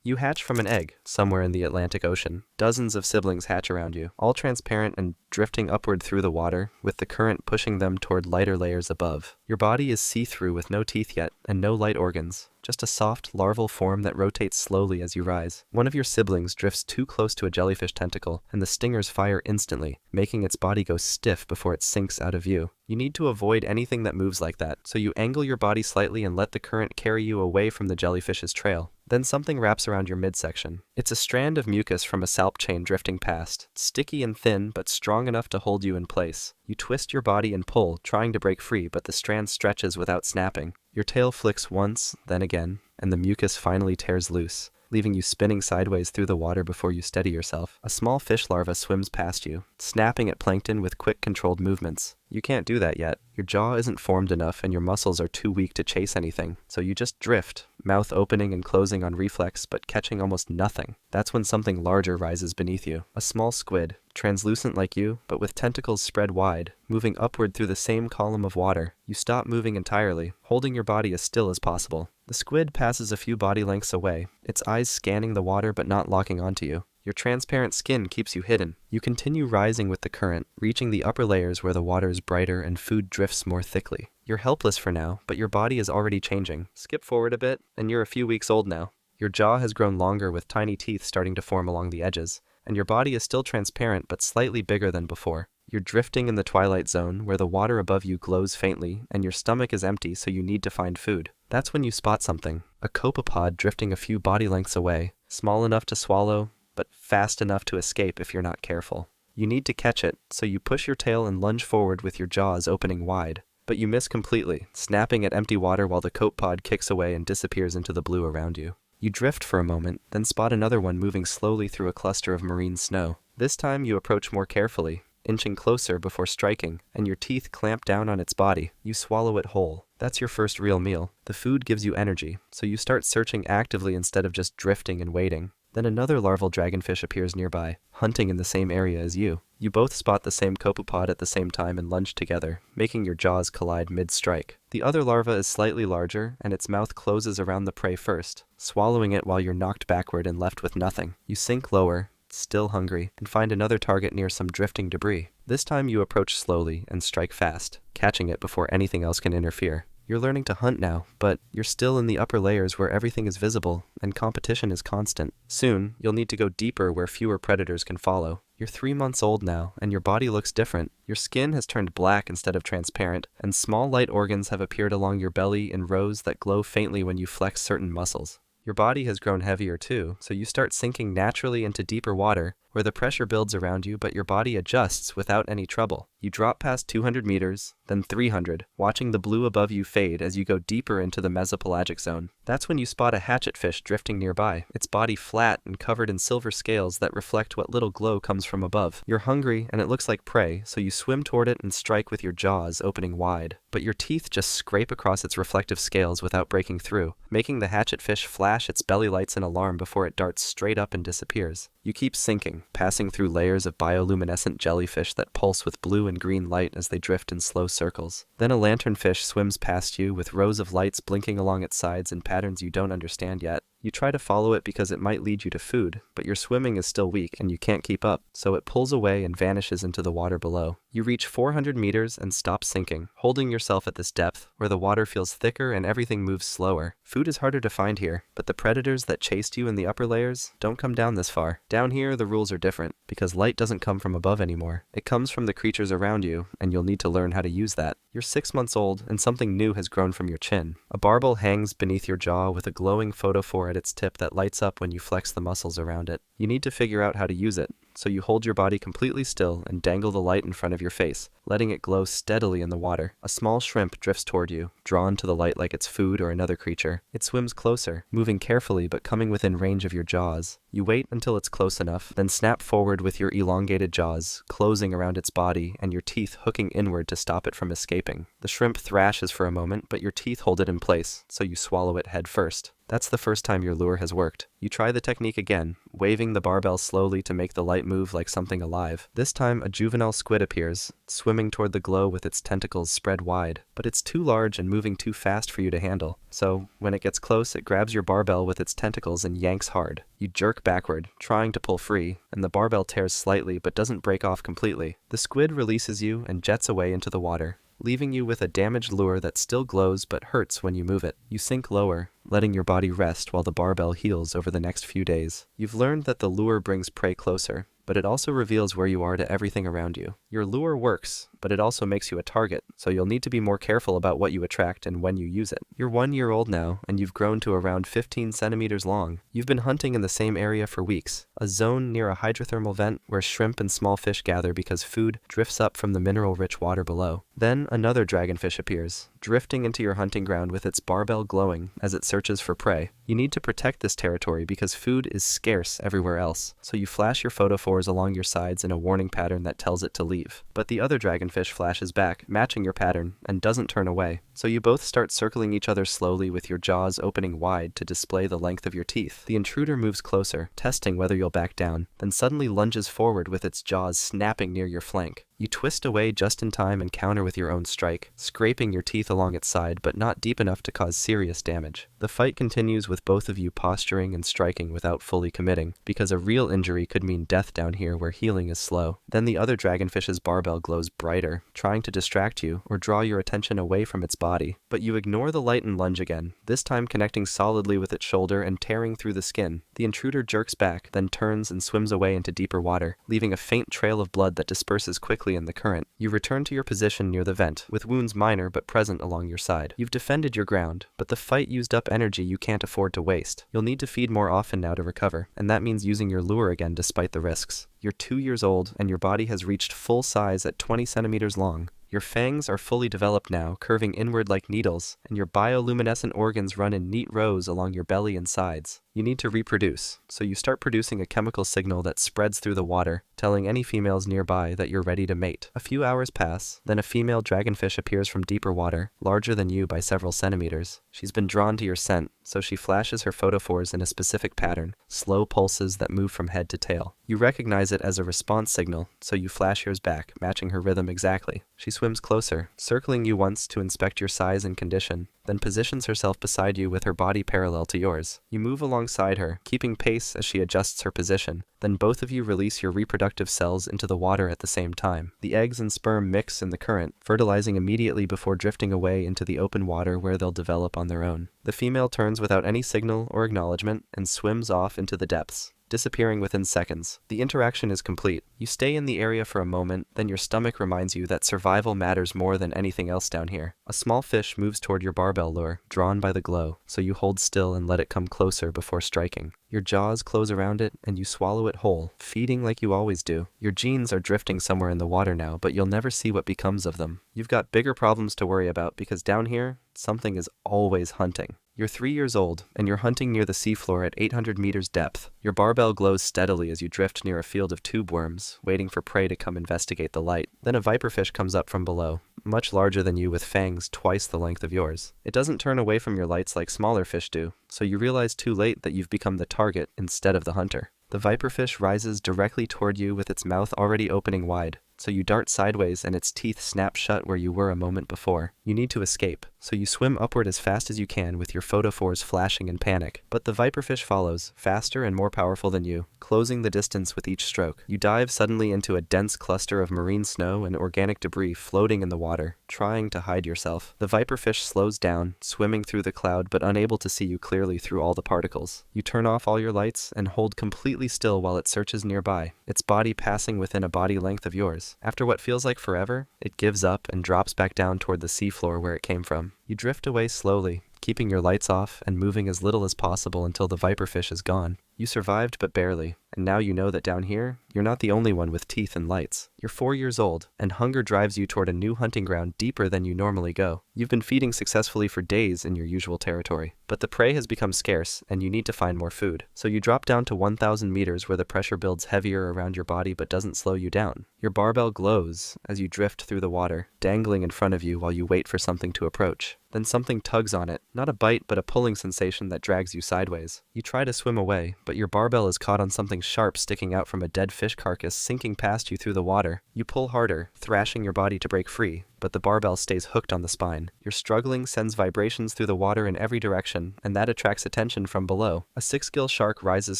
You hatch from an egg, somewhere in the Atlantic Ocean. Dozens of siblings hatch around you, all transparent and drifting upward through the water, with the current pushing them toward lighter layers above. Your body is see-through with no teeth yet, and no light organs. Just a soft, larval form that rotates slowly as you rise. One of your siblings drifts too close to a jellyfish tentacle, and the stingers fire instantly, making its body go stiff before it sinks out of view. You need to avoid anything that moves like that, so you angle your body slightly and let the current carry you away from the jellyfish's trail. Then something wraps around your midsection. It's a strand of mucus from a salp chain drifting past, sticky and thin but strong enough to hold you in place. You twist your body and pull, trying to break free, but the strand stretches without snapping. Your tail flicks once, then again, and the mucus finally tears loose, leaving you spinning sideways through the water before you steady yourself. A small fish larva swims past you, snapping at plankton with quick, controlled movements. You can't do that yet. Your jaw isn't formed enough and your muscles are too weak to chase anything, so you just drift, mouth opening and closing on reflex but catching almost nothing. That's when something larger rises beneath you. A small squid, translucent like you, but with tentacles spread wide, moving upward through the same column of water. You stop moving entirely, holding your body as still as possible. The squid passes a few body lengths away, its eyes scanning the water but not locking onto you. Your transparent skin keeps you hidden. You continue rising with the current, reaching the upper layers where the water is brighter and food drifts more thickly. You're helpless for now, but your body is already changing. Skip forward a bit, and you're a few weeks old now. Your jaw has grown longer with tiny teeth starting to form along the edges, and your body is still transparent but slightly bigger than before. You're drifting in the twilight zone where the water above you glows faintly and your stomach is empty, so you need to find food. That's when you spot something, a copepod drifting a few body lengths away, small enough to swallow, but fast enough to escape if you're not careful. You need to catch it, so you push your tail and lunge forward with your jaws opening wide. But you miss completely, snapping at empty water while the copepod kicks away and disappears into the blue around you. You drift for a moment, then spot another one moving slowly through a cluster of marine snow. This time you approach more carefully, inching closer before striking, and your teeth clamp down on its body. You swallow it whole. That's your first real meal. The food gives you energy, so you start searching actively instead of just drifting and waiting. Then another larval dragonfish appears nearby, hunting in the same area as you. You both spot the same copepod at the same time and lunge together, making your jaws collide mid-strike. The other larva is slightly larger, and its mouth closes around the prey first, swallowing it while you're knocked backward and left with nothing. You sink lower, still hungry, and find another target near some drifting debris. This time you approach slowly and strike fast, catching it before anything else can interfere. You're learning to hunt now, but you're still in the upper layers where everything is visible and competition is constant. Soon, you'll need to go deeper where fewer predators can follow. You're 3 months old now, and your body looks different. Your skin has turned black instead of transparent, and small light organs have appeared along your belly in rows that glow faintly when you flex certain muscles. Your body has grown heavier too, so you start sinking naturally into deeper water, where the pressure builds around you but your body adjusts without any trouble. You drop past 200 meters, then 300, watching the blue above you fade as you go deeper into the mesopelagic zone. That's when you spot a hatchetfish drifting nearby, its body flat and covered in silver scales that reflect what little glow comes from above. You're hungry and it looks like prey, so you swim toward it and strike with your jaws opening wide. But your teeth just scrape across its reflective scales without breaking through, making the hatchetfish flash its belly lights in alarm before it darts straight up and disappears. You keep sinking, passing through layers of bioluminescent jellyfish that pulse with blue and green light as they drift in slow circles. Then a lanternfish swims past you with rows of lights blinking along its sides in patterns you don't understand yet. You try to follow it because it might lead you to food, but your swimming is still weak and you can't keep up, so it pulls away and vanishes into the water below. You reach 400 meters and stop sinking, holding yourself at this depth, where the water feels thicker and everything moves slower. Food is harder to find here, but the predators that chased you in the upper layers don't come down this far. Down here, the rules are different, because light doesn't come from above anymore. It comes from the creatures around you, and you'll need to learn how to use that. You're 6 months old, and something new has grown from your chin. A barbel hangs beneath your jaw with a glowing photophore at its tip that lights up when you flex the muscles around it. You need to figure out how to use it, so you hold your body completely still and dangle the light in front of your face, letting it glow steadily in the water. A small shrimp drifts toward you, drawn to the light like it's food or another creature. It swims closer, moving carefully but coming within range of your jaws. You wait until it's close enough, then snap forward with your elongated jaws, closing around its body and your teeth hooking inward to stop it from escaping. The shrimp thrashes for a moment, but your teeth hold it in place, so you swallow it head first. That's the first time your lure has worked. You try the technique again, waving the barbell slowly to make the light move like something alive. This time, a juvenile squid appears, swimming toward the glow with its tentacles spread wide. But it's too large and moving too fast for you to handle. So, when it gets close, it grabs your barbell with its tentacles and yanks hard. You jerk backward, trying to pull free, and the barbell tears slightly but doesn't break off completely. The squid releases you and jets away into the water, leaving you with a damaged lure that still glows but hurts when you move it. You sink lower, letting your body rest while the barbell heals over the next few days. You've learned that the lure brings prey closer, but it also reveals where you are to everything around you. Your lure works, but it also makes you a target, so you'll need to be more careful about what you attract and when you use it. You're 1 year old now, and you've grown to around 15 centimeters long. You've been hunting in the same area for weeks, a zone near a hydrothermal vent where shrimp and small fish gather because food drifts up from the mineral-rich water below. Then another dragonfish appears, drifting into your hunting ground with its barbell glowing as it searches for prey. You need to protect this territory because food is scarce everywhere else, so you flash your photophores along your sides in a warning pattern that tells it to leave. But the other dragonfish flashes back, matching your pattern, and doesn't turn away. So you both start circling each other slowly with your jaws opening wide to display the length of your teeth. The intruder moves closer, testing whether you'll back down, then suddenly lunges forward with its jaws snapping near your flank. You twist away just in time and counter with your own strike, scraping your teeth along its side but not deep enough to cause serious damage. The fight continues with both of you posturing and striking without fully committing, because a real injury could mean death down here where healing is slow. Then the other dragonfish's barbell glows brighter, trying to distract you or draw your attention away from its body. But you ignore the light and lunge again, this time connecting solidly with its shoulder and tearing through the skin. The intruder jerks back, then turns and swims away into deeper water, leaving a faint trail of blood that disperses quickly in the current. You return to your position near the vent, with wounds minor but present along your side. You've defended your ground, but the fight used up energy you can't afford to waste. You'll need to feed more often now to recover, and that means using your lure again despite the risks. You're 2 years old, and your body has reached full size at 20 centimeters long. Your fangs are fully developed now, curving inward like needles, and your bioluminescent organs run in neat rows along your belly and sides. You need to reproduce, so you start producing a chemical signal that spreads through the water, telling any females nearby that you're ready to mate. A few hours pass, then a female dragonfish appears from deeper water, larger than you by several centimeters. She's been drawn to your scent, so she flashes her photophores in a specific pattern, slow pulses that move from head to tail. You recognize it as a response signal, so you flash yours back, matching her rhythm exactly. She swims closer, circling you once to inspect your size and condition, then positions herself beside you with her body parallel to yours. You move alongside her, keeping pace as she adjusts her position. Then both of you release your reproductive cells into the water at the same time. The eggs and sperm mix in the current, fertilizing immediately before drifting away into the open water where they'll develop on their own. The female turns without any signal or acknowledgement and swims off into the depths, disappearing within seconds. The interaction is complete. You stay in the area for a moment, then your stomach reminds you that survival matters more than anything else down here. A small fish moves toward your barbell lure, drawn by the glow, so you hold still and let it come closer before striking. Your jaws close around it, and you swallow it whole, feeding like you always do. Your genes are drifting somewhere in the water now, but you'll never see what becomes of them. You've got bigger problems to worry about because down here, something is always hunting. You're 3 years old, and you're hunting near the seafloor at 800 meters depth. Your barbell glows steadily as you drift near a field of tube worms, waiting for prey to come investigate the light. Then a viperfish comes up from below, much larger than you with fangs twice the length of yours. It doesn't turn away from your lights like smaller fish do, so you realize too late that you've become the target instead of the hunter. The viperfish rises directly toward you with its mouth already opening wide, so you dart sideways and its teeth snap shut where you were a moment before. You need to escape, so you swim upward as fast as you can with your photophores flashing in panic. But the viperfish follows, faster and more powerful than you, closing the distance with each stroke. You dive suddenly into a dense cluster of marine snow and organic debris floating in the water, trying to hide yourself. The viperfish slows down, swimming through the cloud but unable to see you clearly through all the particles. You turn off all your lights and hold completely still while it searches nearby, its body passing within a body length of yours. After what feels like forever, it gives up and drops back down toward the seafloor where it came from. You drift away slowly, keeping your lights off and moving as little as possible until the viperfish is gone. You survived but barely, And now you know that down here, you're not the only one with teeth and lights. You're 4 years old, and hunger drives you toward a new hunting ground deeper than you normally go. You've been feeding successfully for days in your usual territory, but the prey has become scarce, and you need to find more food. So you drop down to 1,000 meters where the pressure builds heavier around your body but doesn't slow you down. Your barbell glows as you drift through the water, dangling in front of you while you wait for something to approach. Then something tugs on it, not a bite but a pulling sensation that drags you sideways. You try to swim away, but your barbell is caught on something sharp sticking out from a dead fish carcass sinking past you through the water. You pull harder, thrashing your body to break free, but the barbell stays hooked on the spine. Your struggling sends vibrations through the water in every direction, and that attracts attention from below. A 6-gill shark rises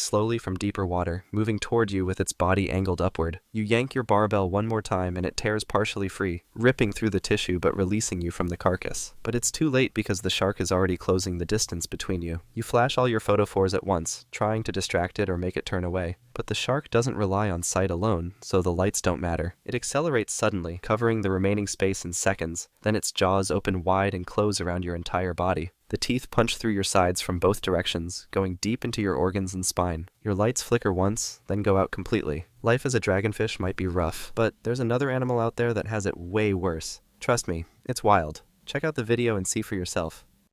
slowly from deeper water, moving toward you with its body angled upward. You yank your barbell one more time and it tears partially free, ripping through the tissue but releasing you from the carcass. But it's too late because the shark is already closing the distance between you. You flash all your photophores at once, trying to distract it or make it turn away. But the shark doesn't rely on sight alone, so the lights don't matter. It accelerates suddenly, covering the remaining space in seconds. Then its jaws open wide and close around your entire body. The teeth punch through your sides from both directions, going deep into your organs and spine. Your lights flicker once, then go out completely. Life as a dragonfish might be rough, but there's another animal out there that has it way worse. Trust me, it's wild. Check out the video and see for yourself.